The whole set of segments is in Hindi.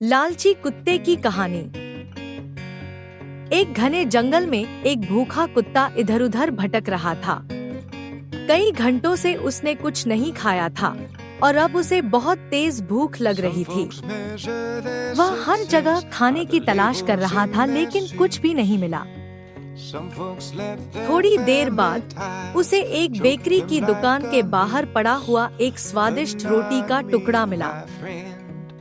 लालची कुत्ते की कहानी। एक घने जंगल में एक भूखा कुत्ता इधर उधर भटक रहा था। कई घंटों से उसने कुछ नहीं खाया था और अब उसे बहुत तेज भूख लग रही थी। वह हर जगह खाने की तलाश कर रहा था लेकिन कुछ भी नहीं मिला। थोड़ी देर बाद उसे एक बेकरी की दुकान के बाहर पड़ा हुआ एक स्वादिष्ट रोटी का टुकड़ा मिला।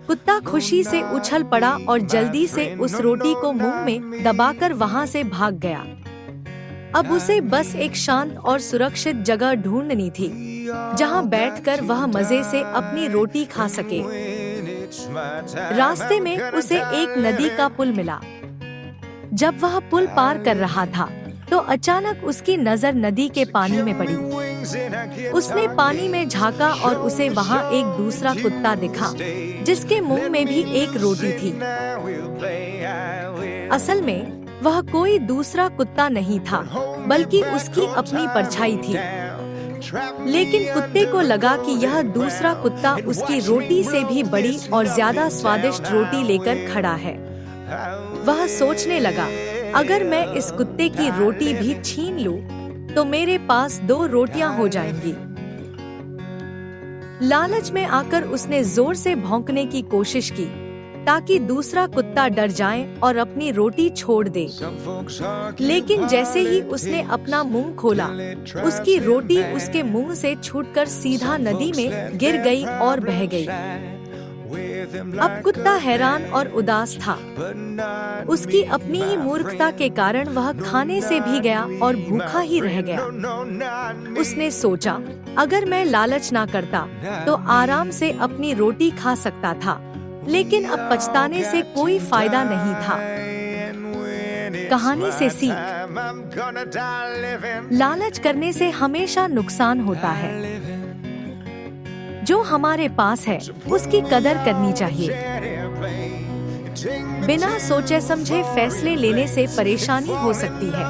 कुत्ता खुशी से उछल पड़ा और जल्दी से उस रोटी को मुंह में दबाकर वहां से भाग गया। अब उसे बस एक शांत और सुरक्षित जगह ढूंढनी थी जहां बैठकर वह मजे से अपनी रोटी खा सके। रास्ते में उसे एक नदी का पुल मिला। जब वह पुल पार कर रहा था तो अचानक उसकी नजर नदी के पानी में पड़ी। उसने पानी में झांका और उसे वहां एक दूसरा कुत्ता दिखा जिसके मुंह में भी एक रोटी थी। असल में वह कोई दूसरा कुत्ता नहीं था बल्कि उसकी अपनी परछाई थी। लेकिन कुत्ते को लगा कि यह दूसरा कुत्ता उसकी रोटी से भी बड़ी और ज्यादा स्वादिष्ट रोटी लेकर खड़ा है। वह सोचने लगा, अगर मैं इस कुत्ते की रोटी भी छीन लूं, तो मेरे पास 2 रोटियां हो जाएंगी। लालच में आकर उसने जोर से भौंकने की कोशिश की ताकि दूसरा कुत्ता डर जाए और अपनी रोटी छोड़ दे। लेकिन जैसे ही उसने अपना मुंह खोला, उसकी रोटी उसके मुंह से छूटकर सीधा नदी में गिर गई और बह गई। अब कुत्ता हैरान और उदास था। उसकी अपनी ही मूर्खता के कारण वह खाने से भी गया और भूखा ही रह गया। उसने सोचा, अगर मैं लालच ना करता तो आराम से अपनी रोटी खा सकता था, लेकिन अब पछताने से कोई फायदा नहीं था। कहानी से सीख, लालच करने से हमेशा नुकसान होता है। जो हमारे पास है उसकी कदर करनी चाहिए। बिना सोचे समझे फैसले लेने से परेशानी हो सकती है।